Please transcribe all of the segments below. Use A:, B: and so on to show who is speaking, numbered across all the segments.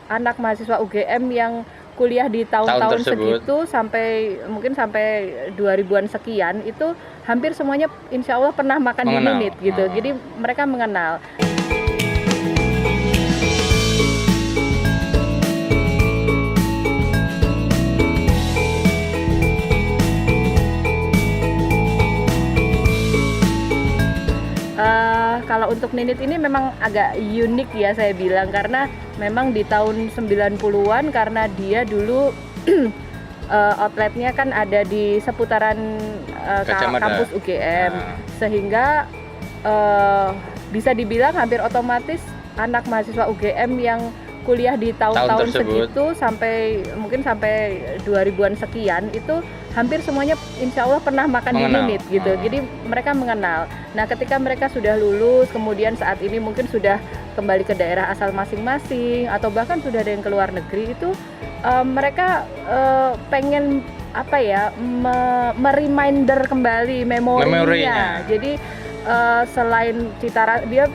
A: anak mahasiswa UGM yang kuliah di tahun-tahun segitu sampai 2000-an sekian itu hampir semuanya insya Allah pernah makan di Ninit gitu. Jadi mereka mengenal. Kalau untuk Ninit ini memang agak unik ya saya bilang, karena memang di tahun 90-an karena dia dulu outletnya kan ada di seputaran kampus UGM, sehingga bisa dibilang hampir otomatis anak mahasiswa UGM yang kuliah di tahun-tahun segitu sampai 2000-an sekian itu hampir semuanya insya Allah pernah makan di Ninit gitu. Jadi mereka mengenal. Nah, ketika mereka sudah lulus, kemudian saat ini mungkin sudah kembali ke daerah asal masing-masing atau bahkan sudah ada yang ke luar negeri, itu mereka pengen mereminder kembali memorinya. Jadi selain cita dia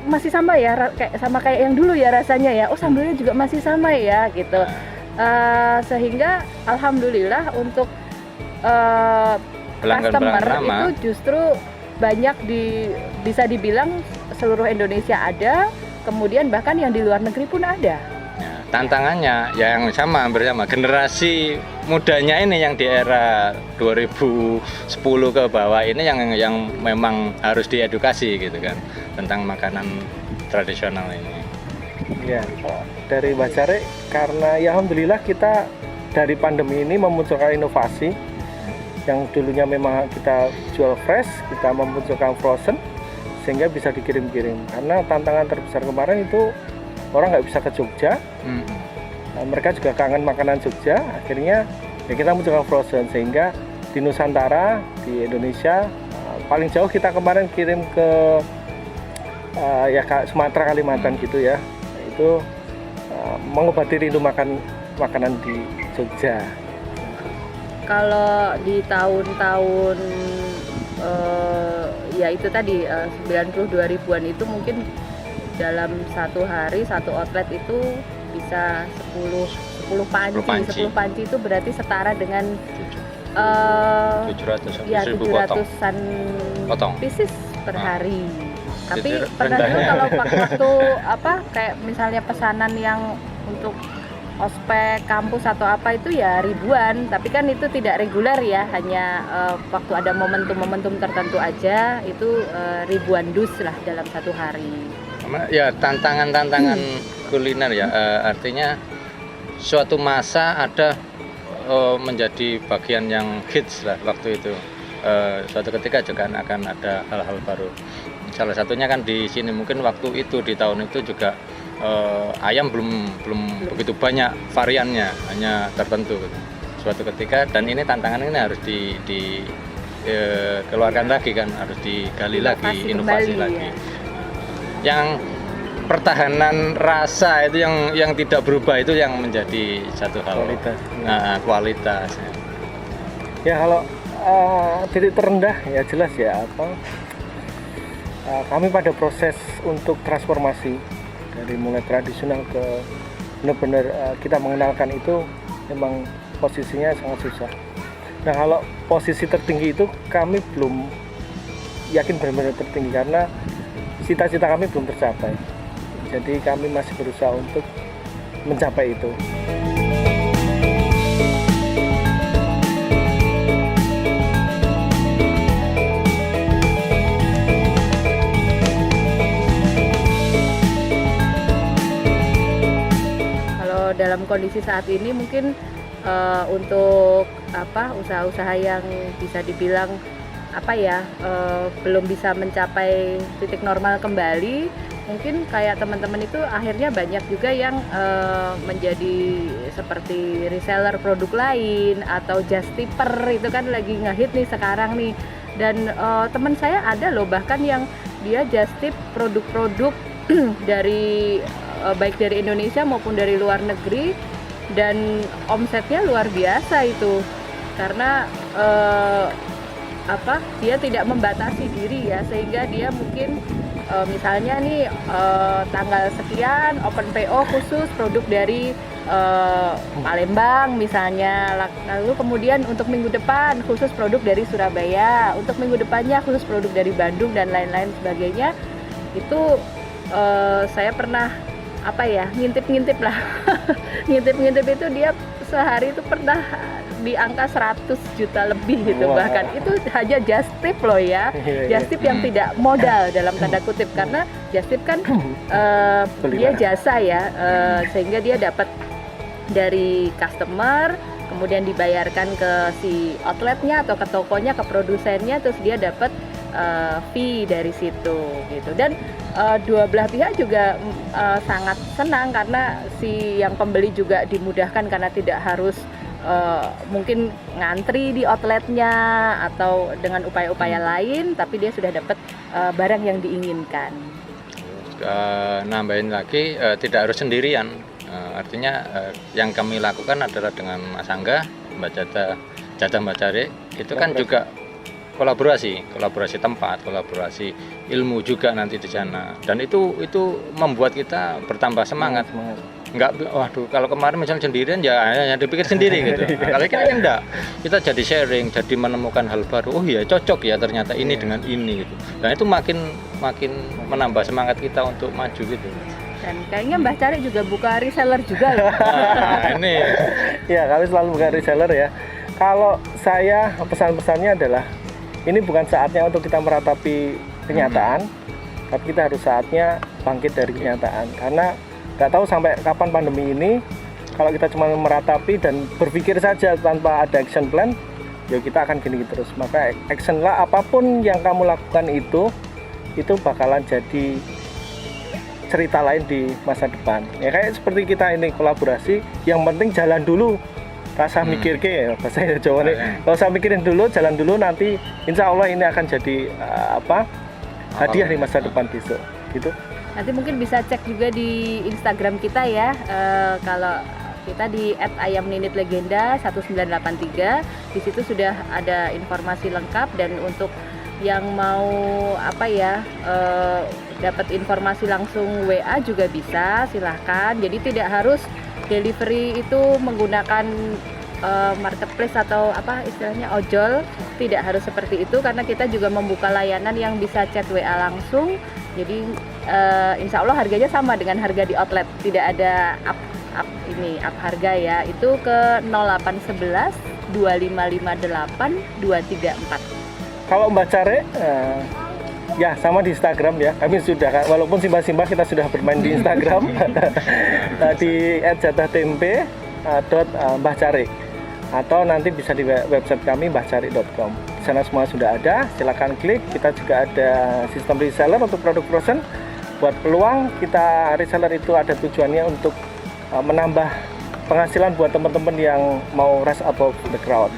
A: masih sama ya, kayak yang dulu ya rasanya ya. Oh, sambelnya juga masih sama ya gitu. Sehingga alhamdulillah untuk customer itu justru banyak bisa dibilang seluruh Indonesia ada, kemudian bahkan yang di luar negeri pun ada.
B: Ya, tantangannya ya yang sama, hampir sama. Generasi mudanya ini yang di era 2010 ke bawah ini yang memang harus diedukasi gitu kan tentang makanan tradisional ini.
C: Ya, dari Mbak Jare, karena ya alhamdulillah kita dari pandemi ini memunculkan inovasi yang dulunya memang kita jual fresh, kita memunculkan frozen sehingga bisa dikirim-kirim. Karena tantangan terbesar kemarin itu orang nggak bisa ke Jogja, mereka juga kangen makanan Jogja, akhirnya ya kita munculkan frozen sehingga di Nusantara, di Indonesia paling jauh kita kemarin kirim ke Sumatera, Kalimantan gitu ya, itu mengobati rindu makanan di Jogja.
A: Kalau di tahun-tahun ya itu tadi 90 2000-an itu mungkin dalam satu hari satu outlet itu bisa 10 panci itu berarti setara dengan 700-an pieces per hari. Tapi pernah juga kalau waktu kayak misalnya pesanan yang untuk ospek kampus atau apa itu ya ribuan, tapi kan itu tidak reguler ya, hanya waktu ada momentum-momentum tertentu aja itu ribuan dus lah dalam satu hari.
B: Ya tantangan kuliner ya, artinya suatu masa ada menjadi bagian yang hits lah waktu itu. Suatu ketika juga akan ada hal-hal baru. Salah satunya kan di sini mungkin waktu itu di tahun itu juga ayam belum begitu banyak variannya, hanya tertentu gitu. Suatu ketika, dan ini tantangan ini harus keluarkan lagi kan, harus digali lagi, inovasi lagi.
A: Ya.
B: Yang pertahanan rasa itu yang tidak berubah itu yang menjadi satu hal kualitas.
C: Ya kalau titik terendah ya jelas ya kami pada proses untuk transformasi dari mulai tradisional ke benar-benar kita mengenalkan itu memang posisinya sangat susah. Nah kalau posisi tertinggi itu kami belum yakin benar-benar tertinggi karena cita-cita kami belum tercapai. Jadi kami masih berusaha untuk mencapai itu.
A: Dalam kondisi saat ini mungkin untuk usaha-usaha yang bisa dibilang belum bisa mencapai titik normal kembali, mungkin kayak teman-teman itu akhirnya banyak juga yang menjadi seperti reseller produk lain atau just tipper, itu kan lagi ngehit nih sekarang nih. Dan teman saya ada loh bahkan yang dia just tip produk-produk dari baik dari Indonesia maupun dari luar negeri, dan omsetnya luar biasa itu karena dia tidak membatasi diri ya, sehingga dia mungkin misalnya nih tanggal sekian open PO khusus produk dari Palembang misalnya, lalu kemudian untuk minggu depan khusus produk dari Surabaya, untuk minggu depannya khusus produk dari Bandung dan lain-lain sebagainya. Itu saya pernah ngintip-ngintip lah. Ngintip-ngintip itu dia sehari itu pernah di angka 100 juta lebih gitu.
C: Wow.
A: Bahkan itu hanya just tip loh ya. Just tip yang tidak modal dalam tanda kutip, karena just tip kan dia jasa ya, sehingga dia dapat dari customer, kemudian dibayarkan ke si outletnya atau ke tokonya, ke produsennya, terus dia dapat fee dari situ gitu. Dan dua belah pihak juga sangat senang karena si yang pembeli juga dimudahkan karena tidak harus mungkin ngantri di outletnya atau dengan upaya-upaya lain, tapi dia sudah dapat barang yang diinginkan.
B: Nambahin lagi, tidak harus sendirian. Artinya yang kami lakukan adalah dengan Mas Angga, Mbak Jatah Mbak Cari, itu kan juga kolaborasi tempat, kolaborasi ilmu juga nanti di sana, dan itu membuat kita bertambah semangat. Enggak, waduh, kalau kemarin misalnya sendirian ya hanya dipikir sendiri gitu. Nah, kalau kita enggak, kita jadi sharing, jadi menemukan hal baru. Oh iya, cocok ya ternyata ini dengan ini gitu. Dan itu makin menambah semangat kita untuk maju gitu.
A: Dan kayaknya Mbah Cari juga buka reseller juga loh.
B: Nah, ini
C: Ya, kami selalu buka reseller ya. Kalau saya pesan-pesannya adalah ini bukan saatnya untuk kita meratapi kenyataan, tapi kita harus saatnya bangkit dari kenyataan. Karena nggak tahu sampai kapan pandemi ini, kalau kita cuma meratapi dan berpikir saja tanpa ada action plan, ya kita akan gini terus. Maka action lah, apapun yang kamu lakukan itu bakalan jadi cerita lain di masa depan. Ya kayak seperti kita ini kolaborasi, yang penting jalan dulu. Rasa mikir ke ya, bahasa Jawa nih. Kalau usah mikirin dulu, jalan dulu, nanti insya Allah ini akan jadi hadiah di masa depan besok. Gitu.
A: Nanti mungkin bisa cek juga di Instagram kita ya. Kalau kita di @ayamninitlegenda 1983, di situ sudah ada informasi lengkap, dan untuk yang mau dapat informasi langsung WA juga bisa, silahkan. Jadi tidak harus delivery itu menggunakan marketplace atau istilahnya ojol, tidak harus seperti itu, karena kita juga membuka layanan yang bisa chat WA langsung. Jadi insya Allah harganya sama dengan harga di outlet, tidak ada up harga ya. Itu ke 0811 2558 234.
C: Kalau Mbak Care, ya sama di Instagram ya. Kami sudah, walaupun simpah-simpah kita sudah bermain di Instagram di @jatahtempe.mbahcare, atau nanti bisa di website kami mbahcare.com. Di sana semua sudah ada. Silakan klik. Kita juga ada sistem reseller untuk produk frozen. Buat peluang, kita reseller itu ada tujuannya untuk menambah penghasilan buat teman-teman yang mau rise above the crowd.